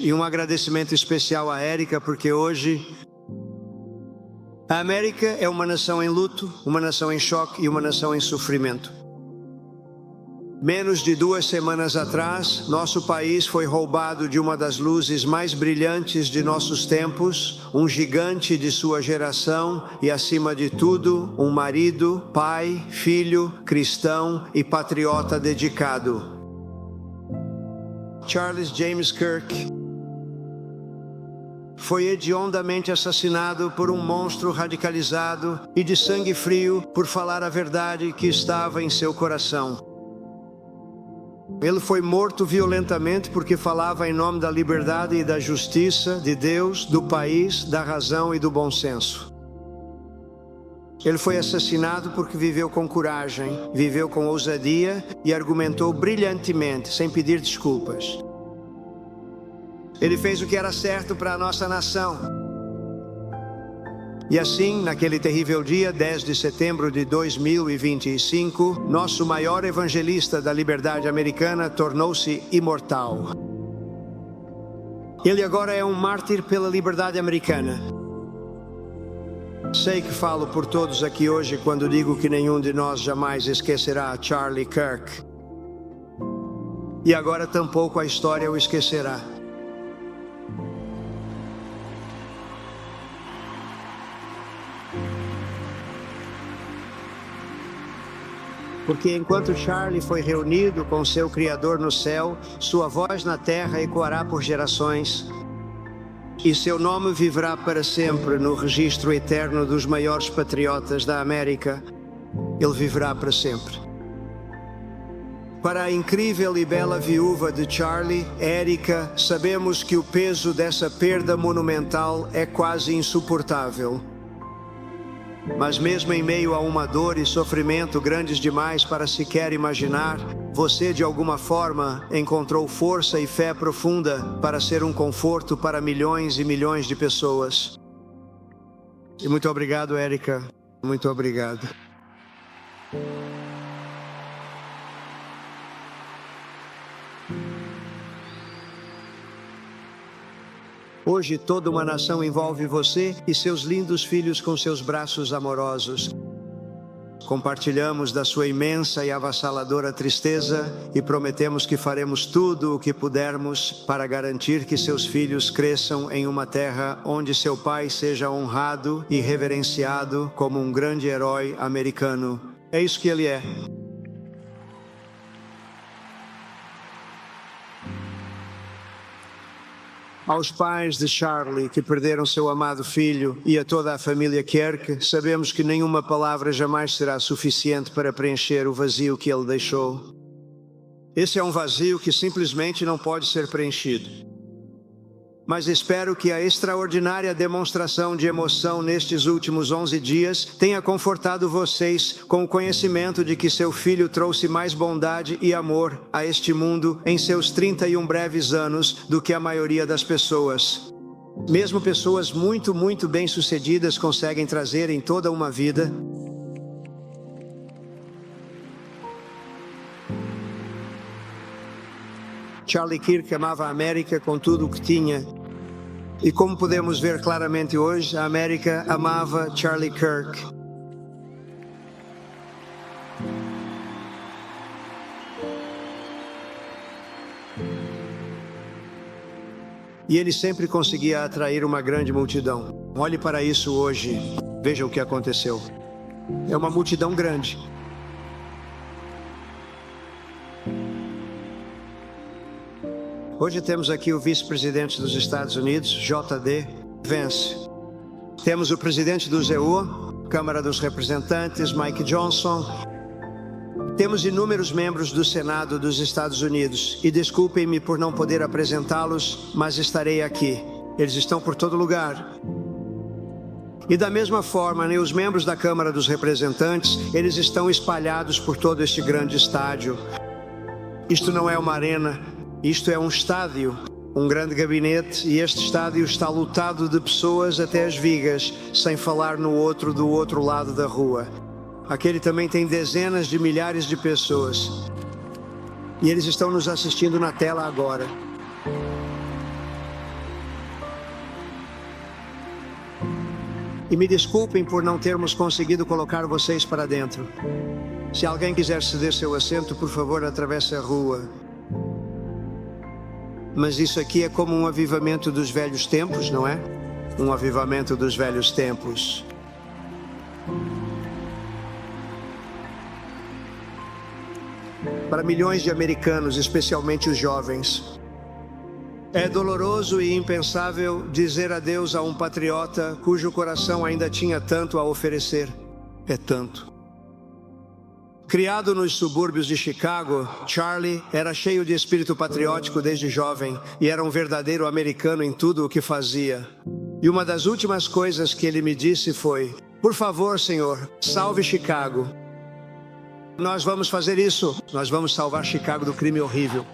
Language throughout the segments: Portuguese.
E um agradecimento especial à Érica, porque hoje a América é uma nação em luto, uma nação em choque e uma nação em sofrimento. Menos de 2 semanas atrás, nosso país foi roubado de uma das luzes mais brilhantes de nossos tempos, um gigante de sua geração e, acima de tudo, um marido, pai, filho, cristão e patriota dedicado. Charles James Kirk foi hediondamente assassinado por um monstro radicalizado e de sangue frio por falar a verdade que estava em seu coração. Ele foi morto violentamente porque falava em nome da liberdade e da justiça, de Deus, do país, da razão e do bom senso. Ele foi assassinado porque viveu com coragem, viveu com ousadia e argumentou brilhantemente, sem pedir desculpas. Ele fez o que era certo para a nossa nação. E assim, naquele terrível dia, 10 de setembro de 2025, nosso maior evangelista da liberdade americana tornou-se imortal. Ele agora é um mártir pela liberdade americana. Sei que falo por todos aqui hoje quando digo que nenhum de nós jamais esquecerá Charlie Kirk. E agora tampouco a história o esquecerá. Porque enquanto Charlie foi reunido com seu Criador no céu, sua voz na terra ecoará por gerações, e seu nome viverá para sempre no registro eterno dos maiores patriotas da América. Ele viverá para sempre. Para a incrível e bela viúva de Charlie, Érica, sabemos que o peso dessa perda monumental é quase insuportável. Mas mesmo em meio a uma dor e sofrimento grandes demais para sequer imaginar, você de alguma forma encontrou força e fé profunda para ser um conforto para milhões e milhões de pessoas. E muito obrigado, Érica. Muito obrigado. Hoje toda uma nação envolve você e seus lindos filhos com seus braços amorosos. Compartilhamos da sua imensa e avassaladora tristeza e prometemos que faremos tudo o que pudermos para garantir que seus filhos cresçam em uma terra onde seu pai seja honrado e reverenciado como um grande herói americano. É isso que ele é. Aos pais de Charlie que perderam seu amado filho e a toda a família Kirk, sabemos que nenhuma palavra jamais será suficiente para preencher o vazio que ele deixou. Esse é um vazio que simplesmente não pode ser preenchido. Mas espero que a extraordinária demonstração de emoção nestes últimos 11 dias tenha confortado vocês com o conhecimento de que seu filho trouxe mais bondade e amor a este mundo em seus 31 breves anos do que a maioria das pessoas. Mesmo pessoas muito bem-sucedidas conseguem trazer em toda uma vida. Charlie Kirk amava a América com tudo o que tinha. E como podemos ver claramente hoje, a América amava Charlie Kirk. E ele sempre conseguia atrair uma grande multidão. Olhe para isso hoje. Veja o que aconteceu. É uma multidão grande. Hoje temos aqui o vice-presidente dos Estados Unidos, J.D. Vance. Temos o presidente do ZU, Câmara dos Representantes, Mike Johnson. Temos inúmeros membros do Senado dos Estados Unidos. E desculpem-me por não poder apresentá-los, mas estarei aqui. Eles estão por todo lugar. E da mesma forma, nem os membros da Câmara dos Representantes, eles estão espalhados por todo este grande estádio. Isto não é uma arena. Isto é um estádio, um grande gabinete, e este estádio está lotado de pessoas até as vigas, sem falar no outro do outro lado da rua. Aquele também tem dezenas de milhares de pessoas. E eles estão nos assistindo na tela agora. E me desculpem por não termos conseguido colocar vocês para dentro. Se alguém quiser ceder seu assento, por favor, atravesse a rua. Mas isso aqui é como um avivamento dos velhos tempos, não é? Um avivamento dos velhos tempos. Para milhões de americanos, especialmente os jovens, é doloroso e impensável dizer adeus a um patriota cujo coração ainda tinha tanto a oferecer. É tanto. Criado nos subúrbios de Chicago, Charlie era cheio de espírito patriótico desde jovem e era um verdadeiro americano em tudo o que fazia. E uma das últimas coisas que ele me disse foi: por favor, Senhor, salve Chicago. Nós vamos fazer isso. Nós vamos salvar Chicago do crime horrível.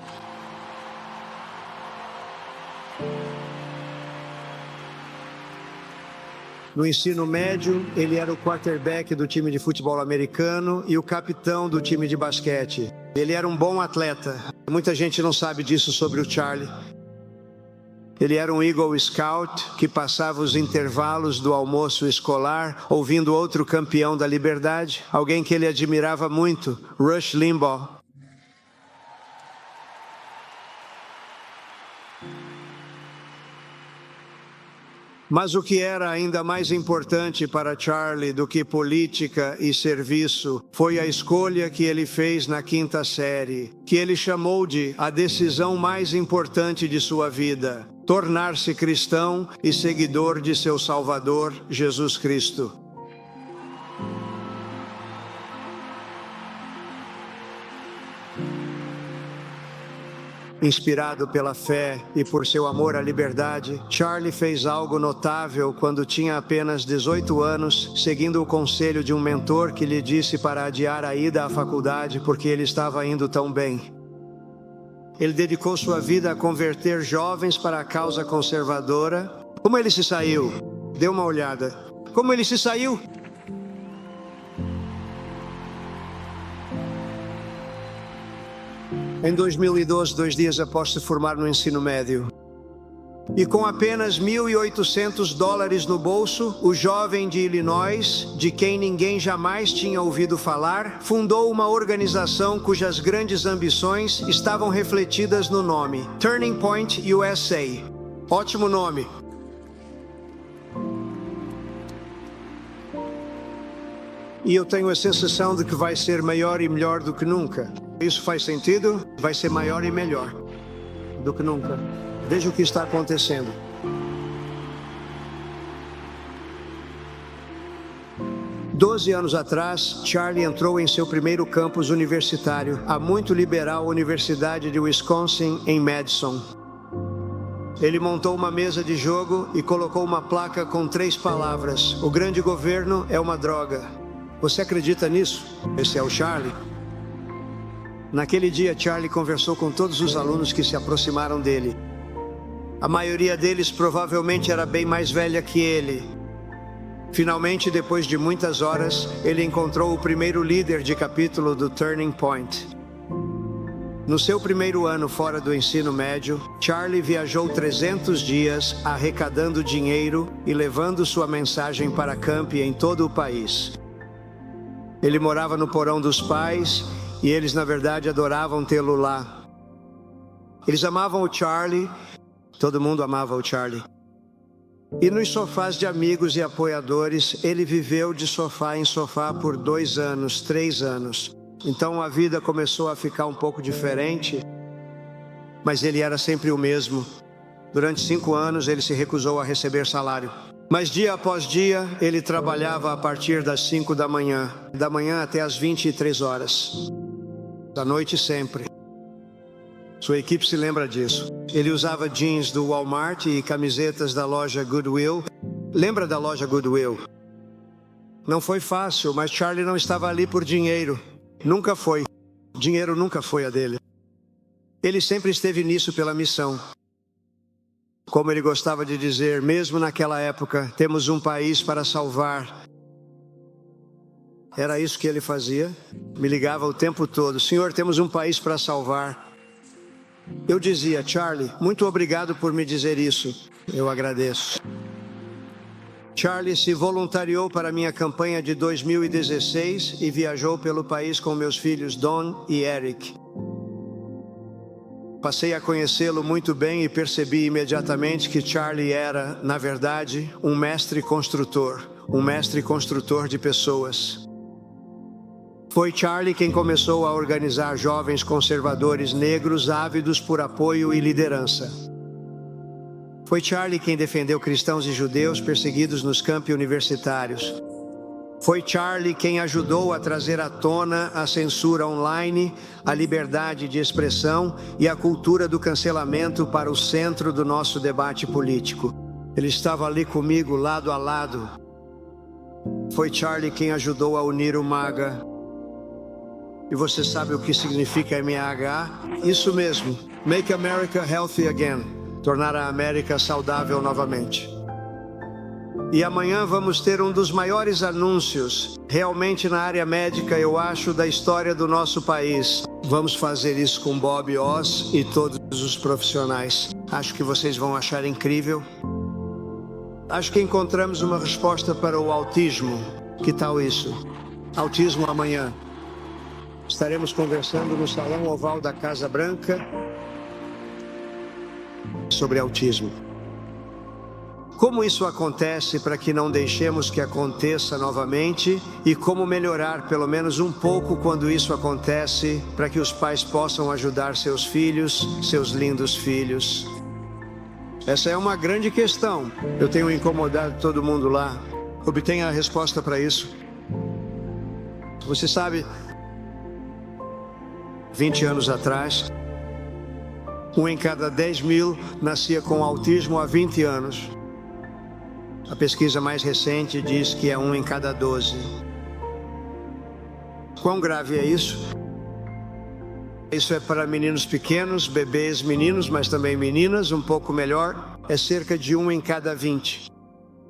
No ensino médio, ele era o quarterback do time de futebol americano e o capitão do time de basquete. Ele era um bom atleta. Muita gente não sabe disso sobre o Charlie. Ele era um Eagle Scout que passava os intervalos do almoço escolar ouvindo outro campeão da liberdade, alguém que ele admirava muito, Rush Limbaugh. Mas o que era ainda mais importante para Charlie do que política e serviço foi a escolha que ele fez na quinta série, que ele chamou de a decisão mais importante de sua vida: tornar-se cristão e seguidor de seu Salvador, Jesus Cristo. Inspirado pela fé e por seu amor à liberdade, Charlie fez algo notável quando tinha apenas 18 anos, seguindo o conselho de um mentor que lhe disse para adiar a ida à faculdade porque ele estava indo tão bem. Ele dedicou sua vida a converter jovens para a causa conservadora. Como ele se saiu? Dê uma olhada. Como ele se saiu? Em 2012, 2 dias após se formar no ensino médio, e com apenas $1.800 no bolso, o jovem de Illinois, de quem ninguém jamais tinha ouvido falar, fundou uma organização cujas grandes ambições estavam refletidas no nome: Turning Point USA. Ótimo nome. E eu tenho a sensação de que vai ser maior e melhor do que nunca. Isso faz sentido? Vai ser maior e melhor do que nunca. Veja o que está acontecendo. Doze anos atrás, Charlie entrou em seu primeiro campus universitário, a muito liberal Universidade de Wisconsin, em Madison. Ele montou uma mesa de jogo e colocou uma placa com 3 palavras: o grande governo é uma droga. Você acredita nisso? Esse é o Charlie. Naquele dia, Charlie conversou com todos os alunos que se aproximaram dele. A maioria deles provavelmente era bem mais velha que ele. Finalmente, depois de muitas horas, ele encontrou o primeiro líder de capítulo do Turning Point. No seu primeiro ano fora do ensino médio, Charlie viajou 300 dias arrecadando dinheiro e levando sua mensagem para camp em todo o país. Ele morava no porão dos pais e eles, na verdade, adoravam tê-lo lá. Eles amavam o Charlie, todo mundo amava o Charlie. E nos sofás de amigos e apoiadores, ele viveu de sofá em sofá por 2 anos, 3 anos. Então a vida começou a ficar um pouco diferente, mas ele era sempre o mesmo. Durante 5 anos ele se recusou a receber salário. Mas dia após dia ele trabalhava a partir das 5 da manhã até as 23 horas. Da noite sempre. Sua equipe se lembra disso. Ele usava jeans do Walmart e camisetas da loja Goodwill. Lembra da loja Goodwill? Não foi fácil, mas Charlie não estava ali por dinheiro. Nunca foi. Dinheiro nunca foi a dele. Ele sempre esteve nisso pela missão. Como ele gostava de dizer, mesmo naquela época, temos um país para salvar. Era isso que ele fazia. Me ligava o tempo todo: Senhor, temos um país para salvar. Eu dizia: Charlie, muito obrigado por me dizer isso. Eu agradeço. Charlie se voluntariou para minha campanha de 2016 e viajou pelo país com meus filhos Don e Eric. Passei a conhecê-lo muito bem e percebi imediatamente que Charlie era, na verdade, um mestre construtor de pessoas. Foi Charlie quem começou a organizar jovens conservadores negros ávidos por apoio e liderança. Foi Charlie quem defendeu cristãos e judeus perseguidos nos campi universitários. Foi Charlie quem ajudou a trazer à tona a censura online, a liberdade de expressão e a cultura do cancelamento para o centro do nosso debate político. Ele estava ali comigo, lado a lado. Foi Charlie quem ajudou a unir o MAGA. E você sabe o que significa MAGA? Isso mesmo, Make America Healthy Again. Tornar a América saudável novamente. E amanhã vamos ter um dos maiores anúncios, realmente na área médica, eu acho, da história do nosso país. Vamos fazer isso com Bob Oz e todos os profissionais. Acho que vocês vão achar incrível. Acho que encontramos uma resposta para o autismo. Que tal isso? Autismo amanhã. Estaremos conversando no Salão Oval da Casa Branca sobre autismo. Como isso acontece para que não deixemos que aconteça novamente e como melhorar pelo menos um pouco quando isso acontece para que os pais possam ajudar seus filhos, seus lindos filhos. Essa é uma grande questão. Eu tenho incomodado todo mundo lá. Obtenha a resposta para isso. Você sabe, 20 anos atrás, 1 em cada 10 mil nascia com autismo há 20 anos. A pesquisa mais recente diz que é 1 em cada 12. Quão grave é isso? Isso é para meninos pequenos, bebês meninos, mas também meninas, um pouco melhor, é cerca de 1 em cada 20.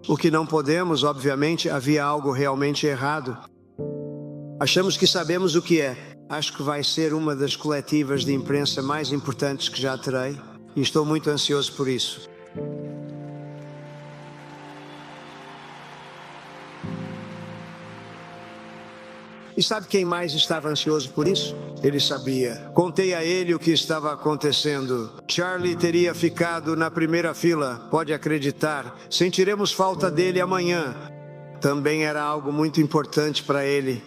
O que não podemos, obviamente, havia algo realmente errado. Achamos que sabemos o que é. Acho que vai ser uma das coletivas de imprensa mais importantes que já terei e estou muito ansioso por isso. E sabe quem mais estava ansioso por isso? Ele sabia. Contei a ele o que estava acontecendo. Charlie teria ficado na primeira fila, pode acreditar. Sentiremos falta dele amanhã. Também era algo muito importante para ele.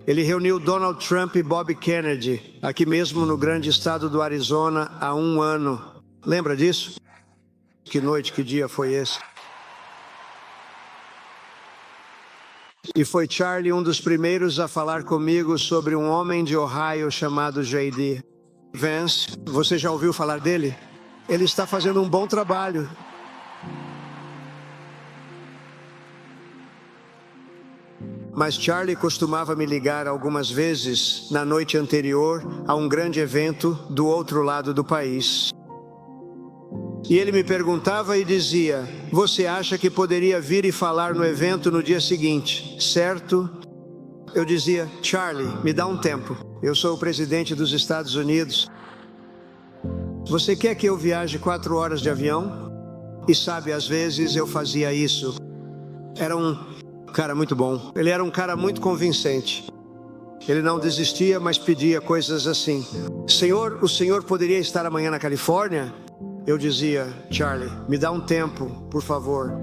Ele reuniu Donald Trump e Bob Kennedy, aqui mesmo no grande estado do Arizona, há 1 ano. Lembra disso? Que noite, que dia foi esse? E foi Charlie um dos primeiros a falar comigo sobre um homem de Ohio chamado J.D. Vance. Você já ouviu falar dele? Ele está fazendo um bom trabalho. Mas Charlie costumava me ligar algumas vezes na noite anterior a um grande evento do outro lado do país. E ele me perguntava e dizia: você acha que poderia vir e falar no evento no dia seguinte, certo? Eu dizia: Charlie, me dá um tempo. Eu sou o presidente dos Estados Unidos. Você quer que eu viaje 4 horas de avião? E sabe, às vezes eu fazia isso. Era um cara muito bom. Ele era um cara muito convincente. Ele não desistia, mas pedia coisas assim: Senhor, o senhor poderia estar amanhã na Califórnia? Eu dizia: Charlie, me dá um tempo, por favor.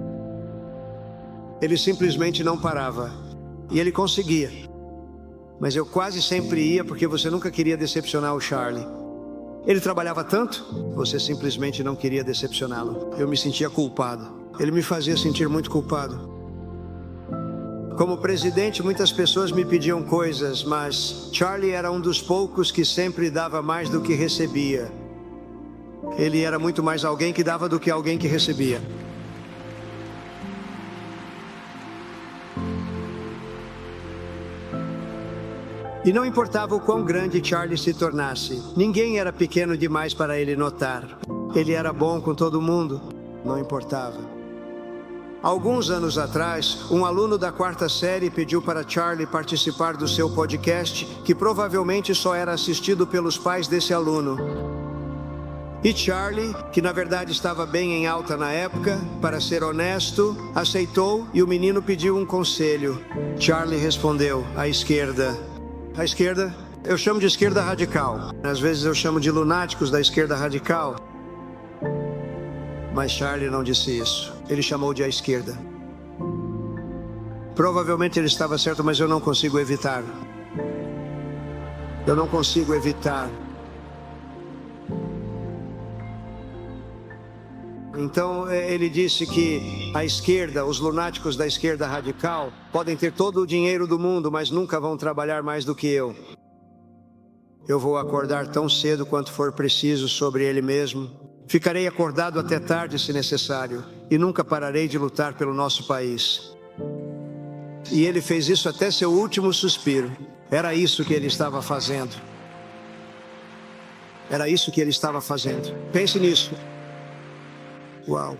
Ele simplesmente não parava. E ele conseguia. Mas eu quase sempre ia porque você nunca queria decepcionar o Charlie. Ele trabalhava tanto, você simplesmente não queria decepcioná-lo. Eu me sentia culpado. Ele me fazia sentir muito culpado. Como presidente, muitas pessoas me pediam coisas, mas Charlie era um dos poucos que sempre dava mais do que recebia. Ele era muito mais alguém que dava do que alguém que recebia. E não importava o quão grande Charlie se tornasse, ninguém era pequeno demais para ele notar. Ele era bom com todo mundo, não importava. Alguns anos atrás, um aluno da 4ª série pediu para Charlie participar do seu podcast, que provavelmente só era assistido pelos pais desse aluno. E Charlie, que na verdade estava bem em alta na época, para ser honesto, aceitou e o menino pediu um conselho. Charlie respondeu: à esquerda. A esquerda? Eu chamo de esquerda radical. Às vezes eu chamo de lunáticos da esquerda radical. Mas Charlie não disse isso. Ele chamou de à esquerda. Provavelmente ele estava certo, mas eu não consigo evitar. Eu não consigo evitar. Então ele disse que a esquerda, os lunáticos da esquerda radical, podem ter todo o dinheiro do mundo, mas nunca vão trabalhar mais do que eu. Eu vou acordar tão cedo quanto for preciso sobre ele mesmo. Ficarei acordado até tarde se necessário, e nunca pararei de lutar pelo nosso país. E ele fez isso até seu último suspiro. Era isso que ele estava fazendo. Era isso que ele estava fazendo. Pense nisso. Uau.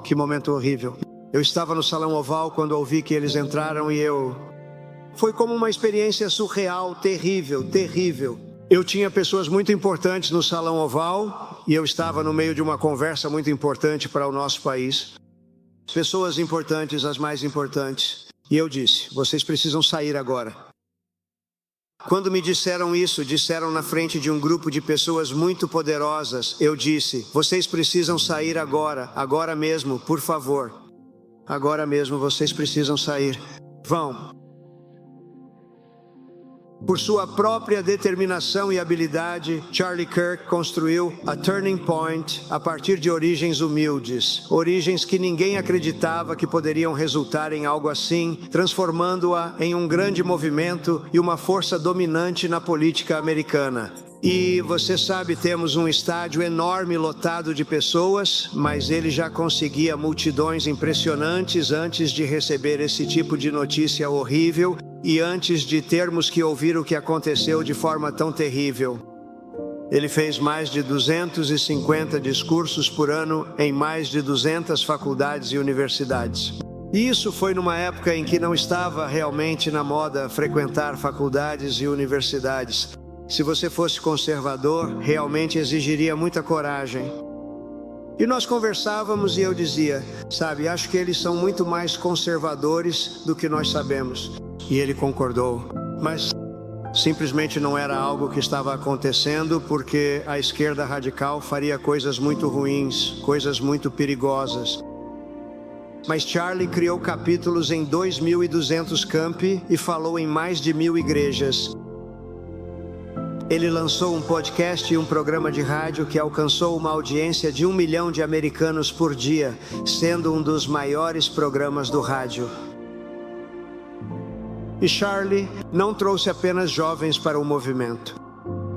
Que momento horrível. Eu estava no Salão Oval quando ouvi que eles entraram e Foi como uma experiência surreal, terrível, terrível. Eu tinha pessoas muito importantes no Salão Oval e eu estava no meio de uma conversa muito importante para o nosso país. Pessoas importantes, as mais importantes. E eu disse: vocês precisam sair agora. Quando me disseram isso, disseram na frente de um grupo de pessoas muito poderosas, eu disse: vocês precisam sair agora, agora mesmo, por favor. Agora mesmo vocês precisam sair. Vão. Por sua própria determinação e habilidade, Charlie Kirk construiu a Turning Point a partir de origens humildes, origens que ninguém acreditava que poderiam resultar em algo assim, transformando-a em um grande movimento e uma força dominante na política americana. E você sabe, temos um estádio enorme lotado de pessoas, mas ele já conseguia multidões impressionantes antes de receber esse tipo de notícia horrível e antes de termos que ouvir o que aconteceu de forma tão terrível. Ele fez mais de 250 discursos por ano em mais de 200 faculdades e universidades. E isso foi numa época em que não estava realmente na moda frequentar faculdades e universidades. Se você fosse conservador, realmente exigiria muita coragem. E nós conversávamos e eu dizia: sabe, acho que eles são muito mais conservadores do que nós sabemos. E ele concordou. Mas simplesmente não era algo que estava acontecendo, porque a esquerda radical faria coisas muito ruins, coisas muito perigosas. Mas Charlie criou capítulos em 2.200 campi e falou em mais de 1.000 igrejas. Ele lançou um podcast e um programa de rádio que alcançou uma audiência de 1 milhão de americanos por dia, sendo um dos maiores programas do rádio. E Charlie não trouxe apenas jovens para o movimento.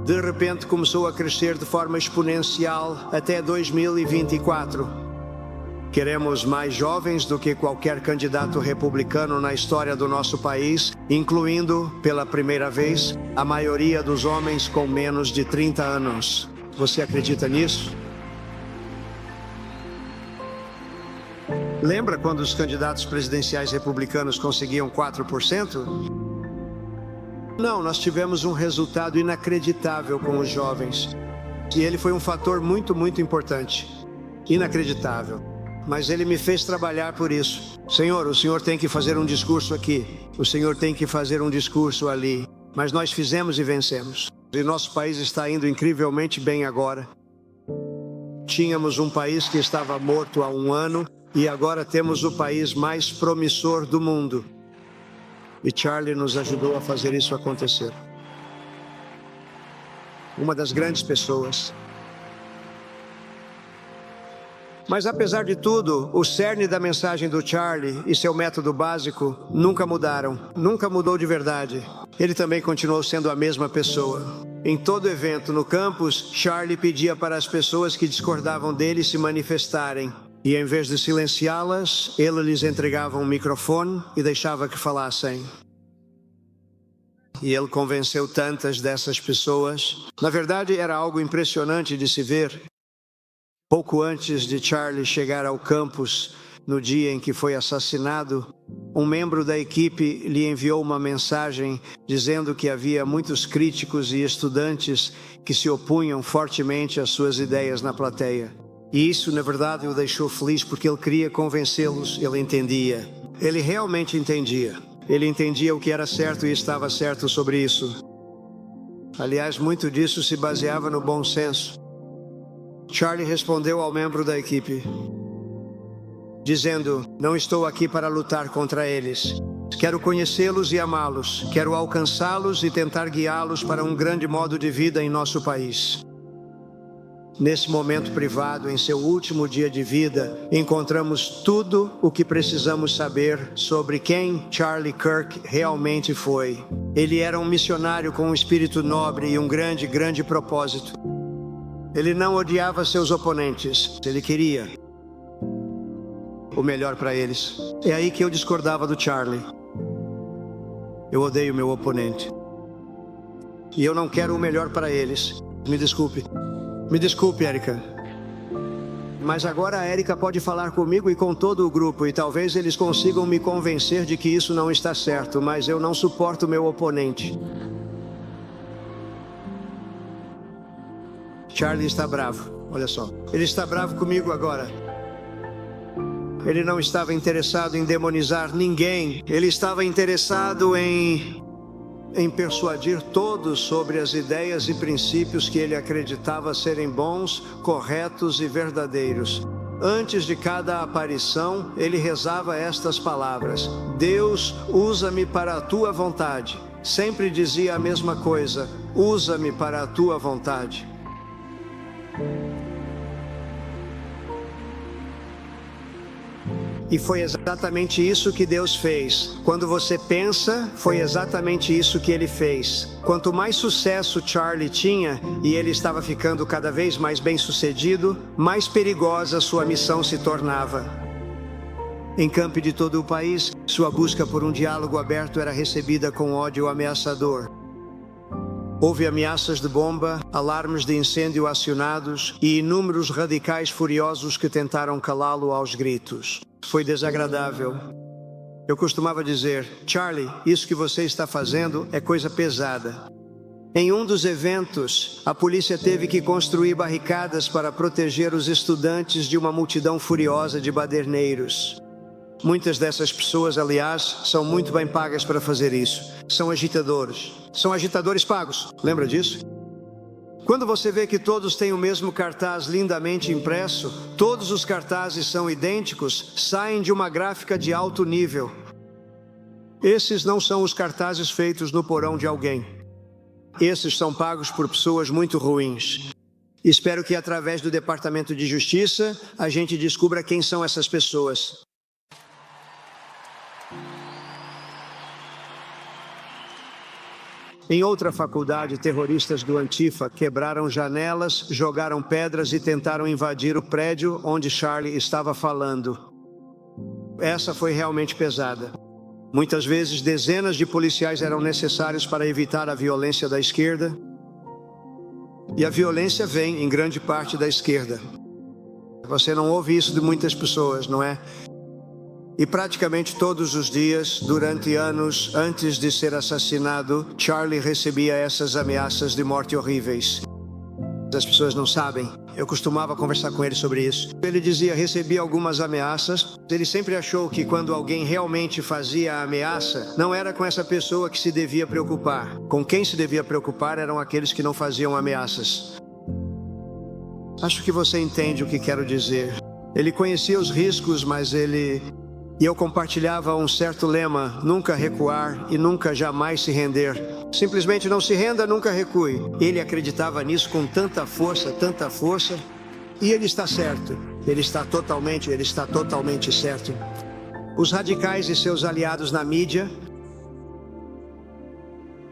De repente começou a crescer de forma exponencial até 2024. Queremos mais jovens do que qualquer candidato republicano na história do nosso país, incluindo, pela primeira vez, a maioria dos homens com menos de 30 anos. Você acredita nisso? Lembra quando os candidatos presidenciais republicanos conseguiam 4%? Não, nós tivemos um resultado inacreditável com os jovens. E ele foi um fator muito, muito importante. Inacreditável. Mas ele me fez trabalhar por isso. Senhor, o senhor tem que fazer um discurso aqui. O senhor tem que fazer um discurso ali. Mas nós fizemos e vencemos. E nosso país está indo incrivelmente bem agora. Tínhamos um país que estava morto há 1 ano. E agora temos o país mais promissor do mundo. E Charlie nos ajudou a fazer isso acontecer. Uma das grandes pessoas. Mas apesar de tudo, o cerne da mensagem do Charlie e seu método básico nunca mudaram. Nunca mudou de verdade. Ele também continuou sendo a mesma pessoa. Em todo evento no campus, Charlie pedia para as pessoas que discordavam dele se manifestarem. E em vez de silenciá-las, ele lhes entregava um microfone e deixava que falassem. E ele convenceu tantas dessas pessoas. Na verdade, era algo impressionante de se ver. Pouco antes de Charlie chegar ao campus, no dia em que foi assassinado, um membro da equipe lhe enviou uma mensagem dizendo que havia muitos críticos e estudantes que se opunham fortemente às suas ideias na plateia. E isso, na verdade, o deixou feliz porque ele queria convencê-los, ele entendia. Ele realmente entendia. Ele entendia o que era certo e estava certo sobre isso. Aliás, muito disso se baseava no bom senso. Charlie respondeu ao membro da equipe, dizendo: não estou aqui para lutar contra eles. Quero conhecê-los e amá-los. Quero alcançá-los e tentar guiá-los para um grande modo de vida em nosso país. Nesse momento privado, em seu último dia de vida, encontramos tudo o que precisamos saber sobre quem Charlie Kirk realmente foi. Ele era um missionário com um espírito nobre e um grande, grande propósito. Ele não odiava seus oponentes, ele queria o melhor para eles. É aí que eu discordava do Charlie. Eu odeio meu oponente. E eu não quero o melhor para eles. Me desculpe. Me desculpe, Érica. Mas agora a Érica pode falar comigo e com todo o grupo, e talvez eles consigam me convencer de que isso não está certo, mas eu não suporto meu oponente. Charlie está bravo, olha só. Ele está bravo comigo agora. Ele não estava interessado em demonizar ninguém. Ele estava interessado em persuadir todos sobre as ideias e princípios que ele acreditava serem bons, corretos e verdadeiros. Antes de cada aparição, ele rezava estas palavras: Deus, usa-me para a tua vontade. Sempre dizia a mesma coisa: usa-me para a tua vontade. E foi exatamente isso que Deus fez. Quando você pensa, foi exatamente isso que Ele fez. Quanto mais sucesso Charlie tinha, e ele estava ficando cada vez mais bem-sucedido, mais perigosa sua missão se tornava. Em campo de todo o país, sua busca por um diálogo aberto era recebida com ódio ameaçador. Houve ameaças de bomba, alarmes de incêndio acionados e inúmeros radicais furiosos que tentaram calá-lo aos gritos. Foi desagradável. Eu costumava dizer: Charlie, isso que você está fazendo é coisa pesada. Em um dos eventos, a polícia teve que construir barricadas para proteger os estudantes de uma multidão furiosa de baderneiros. Muitas dessas pessoas, aliás, são muito bem pagas para fazer isso. São agitadores. São agitadores pagos. Lembra disso? Quando você vê que todos têm o mesmo cartaz lindamente impresso, todos os cartazes são idênticos, saem de uma gráfica de alto nível. Esses não são os cartazes feitos no porão de alguém. Esses são pagos por pessoas muito ruins. Espero que através do Departamento de Justiça a gente descubra quem são essas pessoas. Em outra faculdade, terroristas do Antifa quebraram janelas, jogaram pedras e tentaram invadir o prédio onde Charlie estava falando. Essa foi realmente pesada. Muitas vezes, dezenas de policiais eram necessários para evitar a violência da esquerda. E a violência vem, em grande parte, da esquerda. Você não ouve isso de muitas pessoas, não é? E praticamente todos os dias, durante anos, antes de ser assassinado, Charlie recebia essas ameaças de morte horríveis. As pessoas não sabem. Eu costumava conversar com ele sobre isso. Ele dizia: recebia algumas ameaças. Ele sempre achou que quando alguém realmente fazia a ameaça, não era com essa pessoa que se devia preocupar. Com quem se devia preocupar eram aqueles que não faziam ameaças. Acho que você entende o que quero dizer. Ele conhecia os riscos, mas E eu compartilhava um certo lema: nunca recuar e nunca jamais se render. Simplesmente não se renda, nunca recue. Ele acreditava nisso com tanta força, e ele está certo. Ele está totalmente certo. Os radicais e seus aliados na mídia,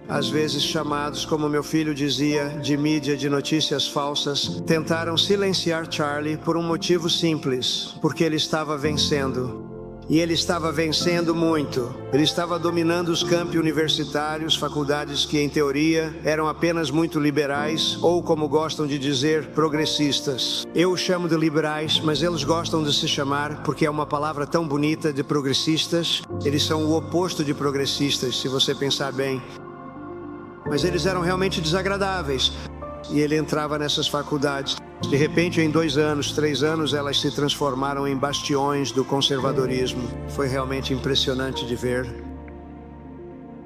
às vezes chamados, como meu filho dizia, de mídia de notícias falsas, tentaram silenciar Charlie por um motivo simples: porque ele estava vencendo. E ele estava vencendo muito. Ele estava dominando os campi universitários, faculdades que, em teoria, eram apenas muito liberais, ou, como gostam de dizer, progressistas. Eu os chamo de liberais, mas eles gostam de se chamar, porque é uma palavra tão bonita, de progressistas. Eles são o oposto de progressistas, se você pensar bem. Mas eles eram realmente desagradáveis. E ele entrava nessas faculdades. De repente, em 2 anos, 3 anos, elas se transformaram em bastiões do conservadorismo. Foi realmente impressionante de ver.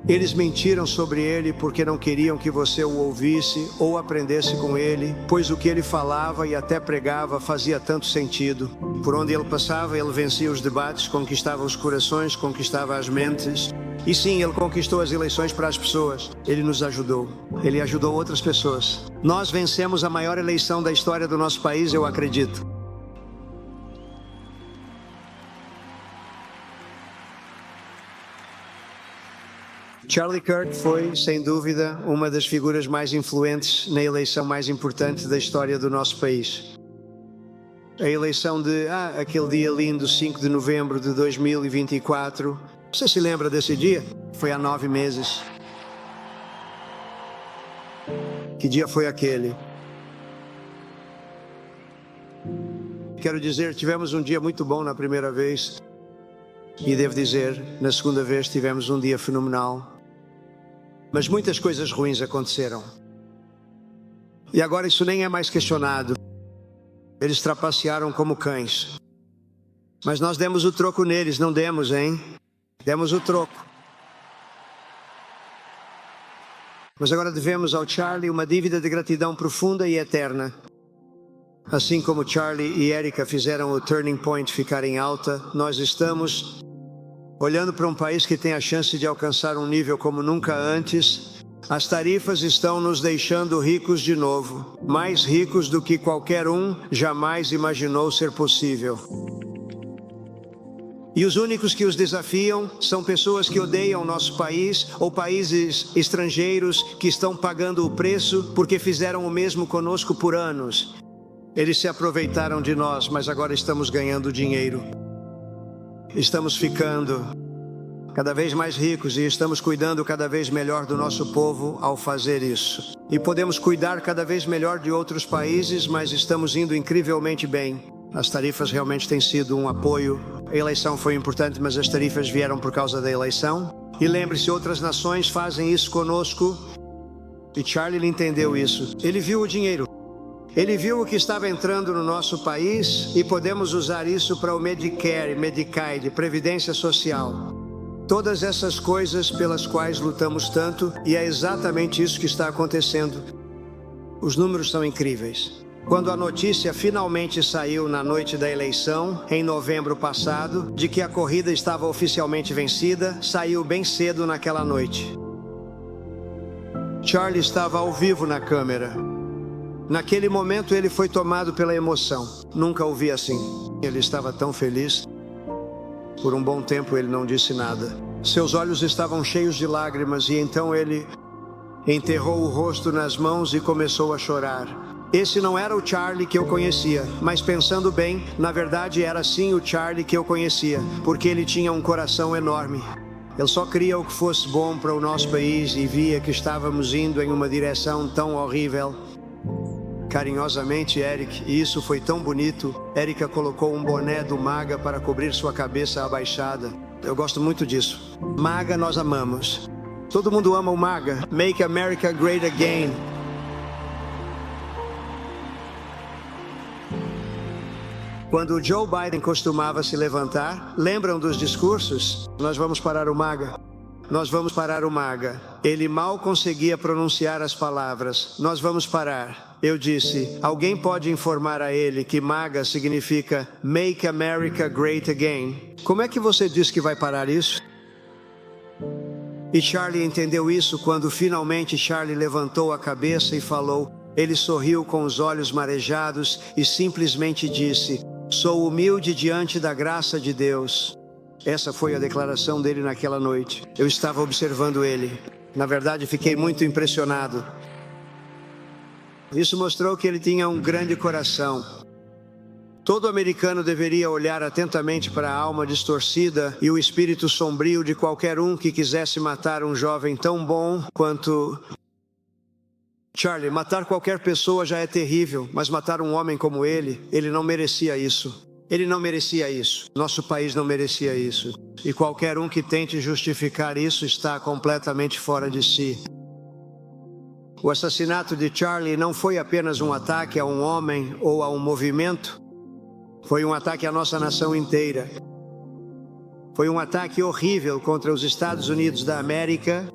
Eles mentiram sobre ele porque não queriam que você o ouvisse ou aprendesse com ele, pois o que ele falava e até pregava fazia tanto sentido. Por onde ele passava, ele vencia os debates, conquistava os corações, conquistava as mentes. E sim, ele conquistou as eleições para as pessoas. Ele nos ajudou. Ele ajudou outras pessoas. Nós vencemos a maior eleição da história do nosso país, eu acredito. Charlie Kirk foi, sem dúvida, uma das figuras mais influentes na eleição mais importante da história do nosso país. A eleição de, aquele dia lindo, 5 de novembro de 2024. Você se lembra desse dia? Foi há 9 meses. Que dia foi aquele? Quero dizer, tivemos um dia muito bom na primeira vez. E devo dizer, na segunda vez tivemos um dia fenomenal. Mas muitas coisas ruins aconteceram. E agora isso nem é mais questionado. Eles trapacearam como cães. Mas nós demos o troco neles, não demos, hein? Demos o troco. Mas agora devemos ao Charlie uma dívida de gratidão profunda e eterna. Assim como Charlie e Erika fizeram o Turning Point ficar em alta, nós estamos olhando para um país que tem a chance de alcançar um nível como nunca antes. As tarifas estão nos deixando ricos de novo, mais ricos do que qualquer um jamais imaginou ser possível. E os únicos que os desafiam são pessoas que odeiam nosso país ou países estrangeiros que estão pagando o preço porque fizeram o mesmo conosco por anos. Eles se aproveitaram de nós, mas agora estamos ganhando dinheiro. Estamos ficando cada vez mais ricos e estamos cuidando cada vez melhor do nosso povo ao fazer isso. E podemos cuidar cada vez melhor de outros países, mas estamos indo incrivelmente bem. As tarifas realmente têm sido um apoio. A eleição foi importante, mas as tarifas vieram por causa da eleição. E lembre-se, outras nações fazem isso conosco. E Charlie entendeu isso. Ele viu o dinheiro. Ele viu o que estava entrando no nosso país e podemos usar isso para o Medicare, Medicaid, Previdência Social. Todas essas coisas pelas quais lutamos tanto, e é exatamente isso que está acontecendo. Os números são incríveis. Quando a notícia finalmente saiu na noite da eleição, em novembro passado, de que a corrida estava oficialmente vencida, saiu bem cedo naquela noite. Charlie estava ao vivo na câmera. Naquele momento ele foi tomado pela emoção. Nunca o vi assim. Ele estava tão feliz. Por um bom tempo ele não disse nada. Seus olhos estavam cheios de lágrimas e então ele enterrou o rosto nas mãos e começou a chorar. Esse não era o Charlie que eu conhecia, mas pensando bem, na verdade era sim o Charlie que eu conhecia, porque ele tinha um coração enorme. Ele só queria o que fosse bom para o nosso país e via que estávamos indo em uma direção tão horrível. Carinhosamente, Eric, e isso foi tão bonito, Erika colocou um boné do MAGA para cobrir sua cabeça abaixada. Eu gosto muito disso. MAGA nós amamos. Todo mundo ama o MAGA. Make America Great Again. Quando o Joe Biden costumava se levantar, lembram dos discursos? Nós vamos parar o MAGA. Nós vamos parar o MAGA. Ele mal conseguia pronunciar as palavras. Nós vamos parar. Eu disse, alguém pode informar a ele que MAGA significa Make America Great Again? Como é que você diz que vai parar isso? E Charlie entendeu isso quando finalmente Charlie levantou a cabeça e falou. Ele sorriu com os olhos marejados e simplesmente disse, sou humilde diante da graça de Deus. Essa foi a declaração dele naquela noite. Eu estava observando ele. Na verdade, fiquei muito impressionado. Isso mostrou que ele tinha um grande coração. Todo americano deveria olhar atentamente para a alma distorcida e o espírito sombrio de qualquer um que quisesse matar um jovem tão bom quanto Charlie. Matar qualquer pessoa já é terrível, mas matar um homem como ele não merecia isso. Ele não merecia isso. Nosso país não merecia isso. E qualquer um que tente justificar isso está completamente fora de si. O assassinato de Charlie não foi apenas um ataque a um homem ou a um movimento. Foi um ataque à nossa nação inteira. Foi um ataque horrível contra os Estados Unidos da América.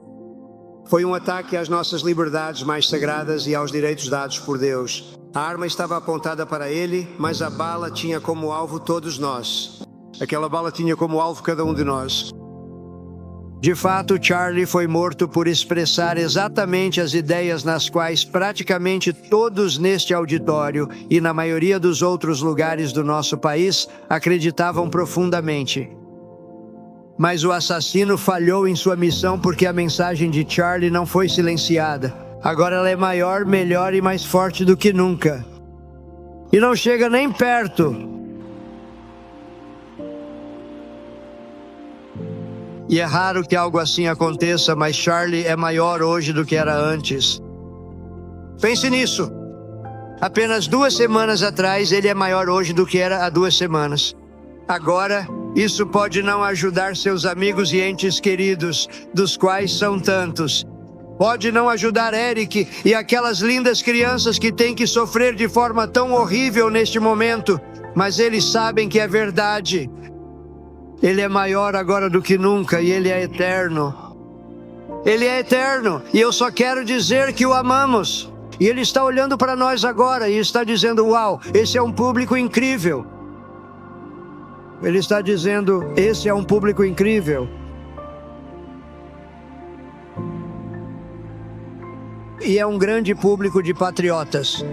Foi um ataque às nossas liberdades mais sagradas e aos direitos dados por Deus. A arma estava apontada para ele, mas a bala tinha como alvo todos nós. Aquela bala tinha como alvo cada um de nós. De fato, Charlie foi morto por expressar exatamente as ideias nas quais praticamente todos neste auditório e na maioria dos outros lugares do nosso país acreditavam profundamente. Mas o assassino falhou em sua missão porque a mensagem de Charlie não foi silenciada. Agora ela é maior, melhor e mais forte do que nunca. E não chega nem perto. E é raro que algo assim aconteça, mas Charlie é maior hoje do que era antes. Pense nisso. Apenas 2 semanas atrás, ele é maior hoje do que era há 2 semanas. Agora, isso pode não ajudar seus amigos e entes queridos, dos quais são tantos. Pode não ajudar Eric e aquelas lindas crianças que têm que sofrer de forma tão horrível neste momento, mas eles sabem que é verdade. Ele é maior agora do que nunca e ele é eterno. Ele é eterno e eu só quero dizer que o amamos. E ele está olhando para nós agora e está dizendo, uau, esse é um público incrível. Ele está dizendo, esse é um público incrível. E é um grande público de patriotas.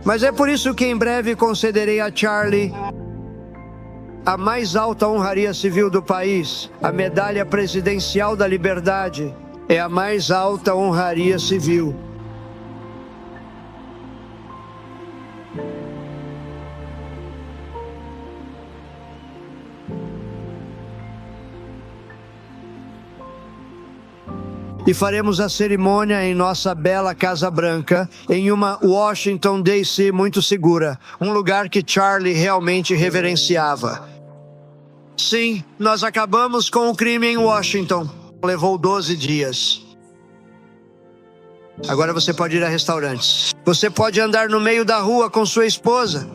Mas é por isso que em breve concederei a Charlie a mais alta honraria civil do país, a Medalha Presidencial da Liberdade. É a mais alta honraria civil. E faremos a cerimônia em nossa bela Casa Branca, em uma Washington, D.C. muito segura, um lugar que Charlie realmente reverenciava. Sim, nós acabamos com o crime em Washington. Levou 12 dias. Agora você pode ir a restaurantes. Você pode andar no meio da rua com sua esposa.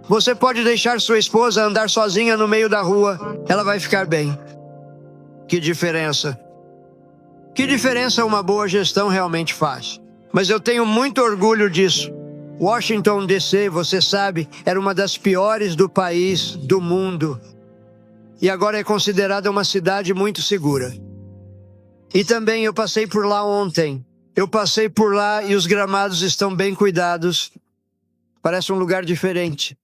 Você pode deixar sua esposa andar sozinha no meio da rua. Ela vai ficar bem. Que diferença? Que diferença uma boa gestão realmente faz? Mas eu tenho muito orgulho disso. Washington, D.C., você sabe, era uma das piores do país, do mundo. E agora é considerada uma cidade muito segura. E também eu passei por lá ontem. Eu passei por lá e os gramados estão bem cuidados. Parece um lugar diferente.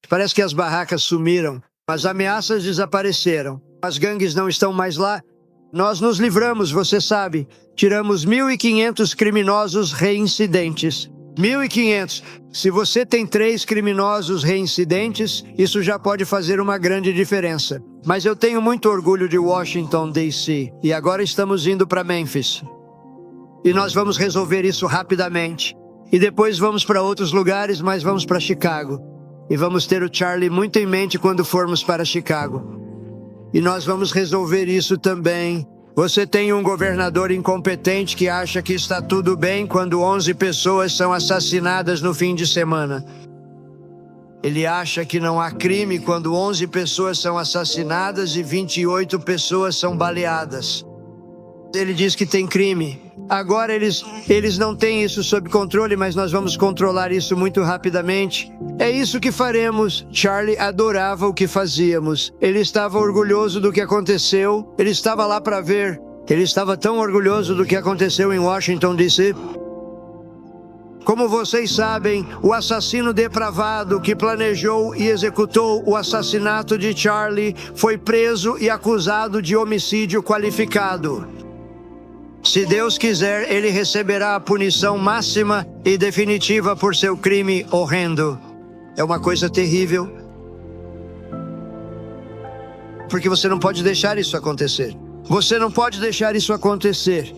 Parece que as barracas sumiram. As ameaças desapareceram. As gangues não estão mais lá. Nós nos livramos, você sabe. Tiramos 1.500 criminosos reincidentes. 1.500. Se você tem 3 criminosos reincidentes, isso já pode fazer uma grande diferença. Mas eu tenho muito orgulho de Washington, D.C. E agora estamos indo para Memphis. E nós vamos resolver isso rapidamente. E depois vamos para outros lugares, mas vamos para Chicago. E vamos ter o Charlie muito em mente quando formos para Chicago. E nós vamos resolver isso também. Você tem um governador incompetente que acha que está tudo bem quando 11 pessoas são assassinadas no fim de semana. Ele acha que não há crime quando 11 pessoas são assassinadas e 28 pessoas são baleadas. Ele diz que tem crime. Agora eles não têm isso sob controle, mas nós vamos controlar isso muito rapidamente. É isso que faremos. Charlie adorava o que fazíamos. Ele estava orgulhoso do que aconteceu. Ele estava lá para ver. Ele estava tão orgulhoso do que aconteceu em Washington, D.C. Como vocês sabem, o assassino depravado que planejou e executou o assassinato de Charlie foi preso e acusado de homicídio qualificado. Se Deus quiser, ele receberá a punição máxima e definitiva por seu crime horrendo. É uma coisa terrível, porque você não pode deixar isso acontecer. Você não pode deixar isso acontecer.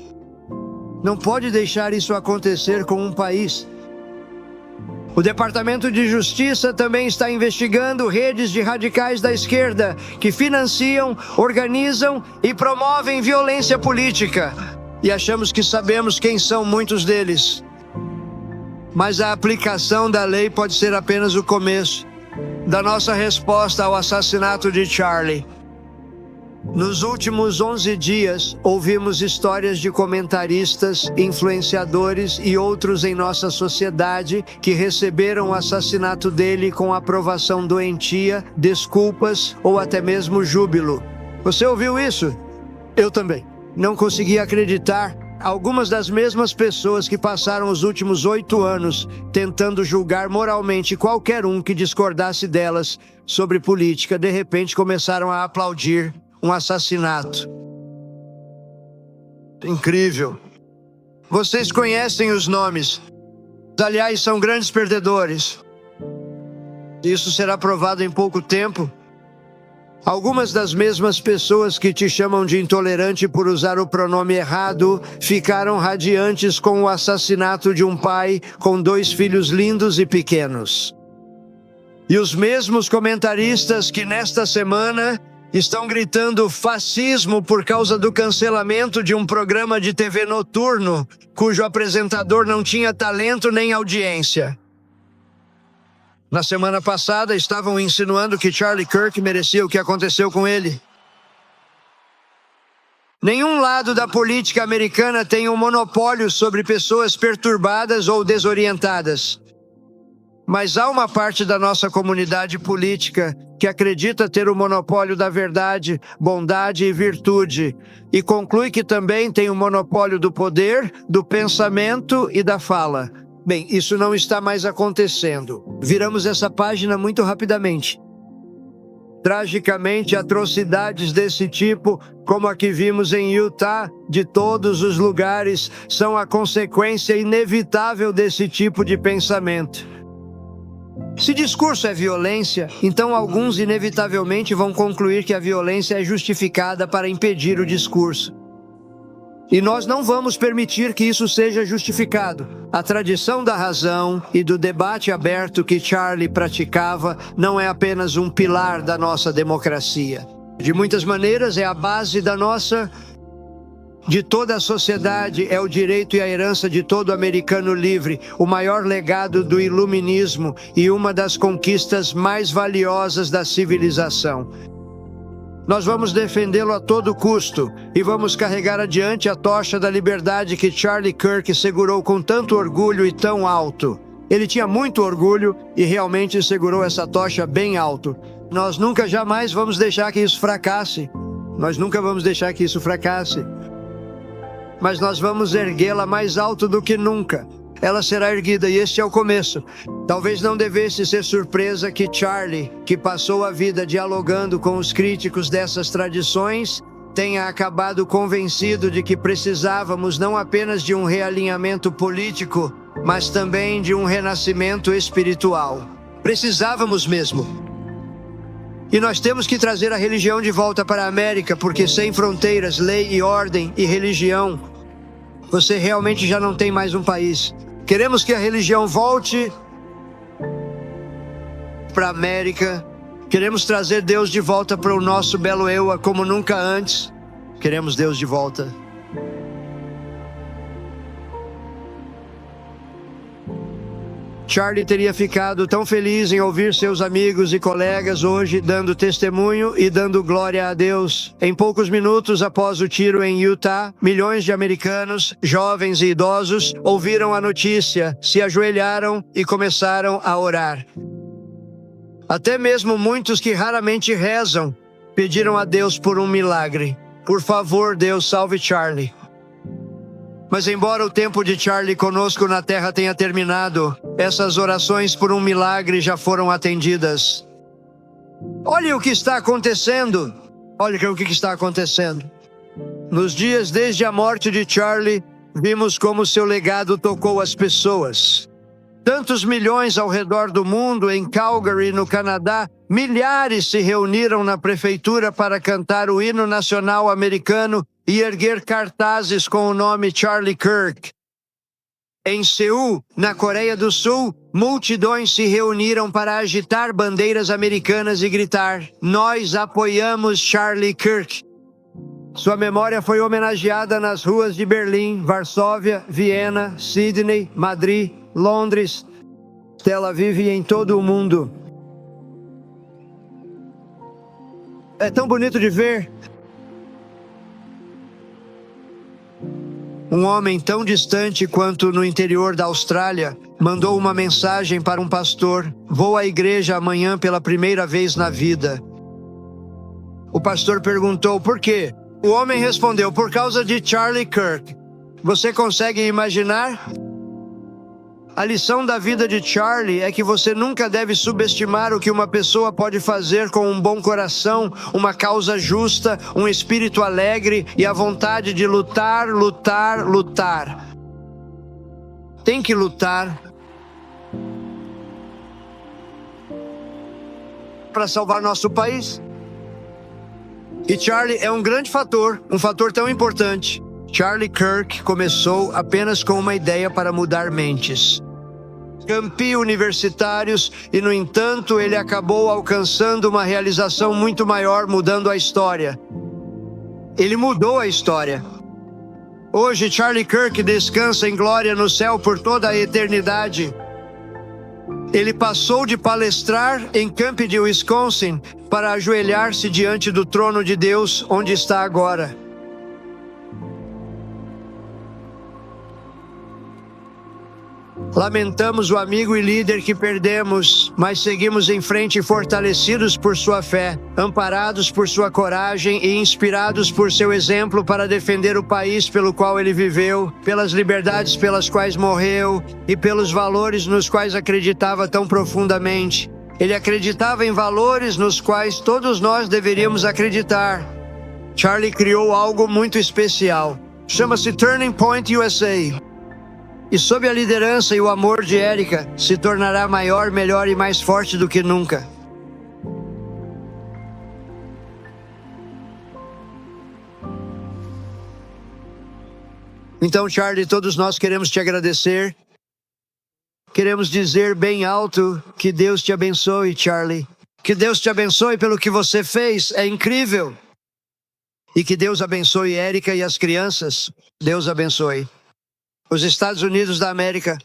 Não pode deixar isso acontecer com um país. O Departamento de Justiça também está investigando redes de radicais da esquerda que financiam, organizam e promovem violência política. E achamos que sabemos quem são muitos deles. Mas a aplicação da lei pode ser apenas o começo da nossa resposta ao assassinato de Charlie. Nos últimos 11 dias, ouvimos histórias de comentaristas, influenciadores e outros em nossa sociedade que receberam o assassinato dele com aprovação doentia, desculpas ou até mesmo júbilo. Você ouviu isso? Eu também. Não consegui acreditar. Algumas das mesmas pessoas que passaram os últimos 8 anos tentando julgar moralmente qualquer um que discordasse delas sobre política, de repente começaram a aplaudir um assassinato. Incrível. Vocês conhecem os nomes. Aliás, são grandes perdedores. Isso será provado em pouco tempo. Algumas das mesmas pessoas que te chamam de intolerante por usar o pronome errado ficaram radiantes com o assassinato de um pai com 2 filhos lindos e pequenos. E os mesmos comentaristas que nesta semana estão gritando fascismo por causa do cancelamento de um programa de TV noturno, cujo apresentador não tinha talento nem audiência. Na semana passada, estavam insinuando que Charlie Kirk merecia o que aconteceu com ele. Nenhum lado da política americana tem um monopólio sobre pessoas perturbadas ou desorientadas. Mas há uma parte da nossa comunidade política que acredita ter o monopólio da verdade, bondade e virtude, e conclui que também tem o monopólio do poder, do pensamento e da fala. Bem, isso não está mais acontecendo. Viramos essa página muito rapidamente. Tragicamente, atrocidades desse tipo, como a que vimos em Utah, de todos os lugares, são a consequência inevitável desse tipo de pensamento. Se discurso é violência, então alguns inevitavelmente vão concluir que a violência é justificada para impedir o discurso. E nós não vamos permitir que isso seja justificado. A tradição da razão e do debate aberto que Charlie praticava não é apenas um pilar da nossa democracia. De muitas maneiras, é a base de toda a sociedade, é o direito e a herança de todo americano livre, o maior legado do iluminismo e uma das conquistas mais valiosas da civilização. Nós vamos defendê-lo a todo custo e vamos carregar adiante a tocha da liberdade que Charlie Kirk segurou com tanto orgulho e tão alto. Ele tinha muito orgulho e realmente segurou essa tocha bem alto. Nós nunca jamais vamos deixar que isso fracasse. Nós nunca vamos deixar que isso fracasse. Mas nós vamos erguê-la mais alto do que nunca. Ela será erguida e este é o começo. Talvez não devesse ser surpresa que Charlie, que passou a vida dialogando com os críticos dessas tradições, tenha acabado convencido de que precisávamos não apenas de um realinhamento político, mas também de um renascimento espiritual. Precisávamos mesmo. E nós temos que trazer a religião de volta para a América, porque sem fronteiras, lei e ordem e religião, você realmente já não tem mais um país. Queremos que a religião volte para a América. Queremos trazer Deus de volta para o nosso belo EUA como nunca antes. Queremos Deus de volta. Charlie teria ficado tão feliz em ouvir seus amigos e colegas hoje dando testemunho e dando glória a Deus. Em poucos minutos após o tiro em Utah, milhões de americanos, jovens e idosos, ouviram a notícia, se ajoelharam e começaram a orar. Até mesmo muitos que raramente rezam pediram a Deus por um milagre. Por favor, Deus, salve Charlie. Mas embora o tempo de Charlie conosco na terra tenha terminado, essas orações por um milagre já foram atendidas. Olhe o que está acontecendo. Olha o que está acontecendo. Nos dias desde a morte de Charlie, vimos como seu legado tocou as pessoas. Tantos milhões ao redor do mundo, em Calgary, no Canadá, milhares se reuniram na prefeitura para cantar o hino nacional americano e erguer cartazes com o nome Charlie Kirk. Em Seul, na Coreia do Sul, multidões se reuniram para agitar bandeiras americanas e gritar: "Nós apoiamos Charlie Kirk." Sua memória foi homenageada nas ruas de Berlim, Varsóvia, Viena, Sydney, Madrid, Londres, Tel Aviv e em todo o mundo. É tão bonito de ver. Um homem tão distante quanto no interior da Austrália mandou uma mensagem para um pastor: "Vou à igreja amanhã pela primeira vez na vida." O pastor perguntou: "Por quê?" O homem respondeu: "Por causa de Charlie Kirk." Você consegue imaginar? A lição da vida de Charlie é que você nunca deve subestimar o que uma pessoa pode fazer com um bom coração, uma causa justa, um espírito alegre e a vontade de lutar, lutar, lutar. Tem que lutar para salvar nosso país. E Charlie é um grande fator, um fator tão importante. Charlie Kirk começou apenas com uma ideia para mudar mentes. Campi universitários e, no entanto, ele acabou alcançando uma realização muito maior, mudando a história. Ele mudou a história. Hoje, Charlie Kirk descansa em glória no céu por toda a eternidade. Ele passou de palestrar em Camp de Wisconsin para ajoelhar-se diante do trono de Deus, onde está agora. Lamentamos o amigo e líder que perdemos, mas seguimos em frente fortalecidos por sua fé, amparados por sua coragem e inspirados por seu exemplo para defender o país pelo qual ele viveu, pelas liberdades pelas quais morreu e pelos valores nos quais acreditava tão profundamente. Ele acreditava em valores nos quais todos nós deveríamos acreditar. Charlie criou algo muito especial. Chama-se Turning Point USA. E sob a liderança e o amor de Erika, se tornará maior, melhor e mais forte do que nunca. Então, Charlie, todos nós queremos te agradecer. Queremos dizer bem alto que Deus te abençoe, Charlie. Que Deus te abençoe pelo que você fez, é incrível. E que Deus abençoe Erika e as crianças. Deus abençoe. Os Estados Unidos da América.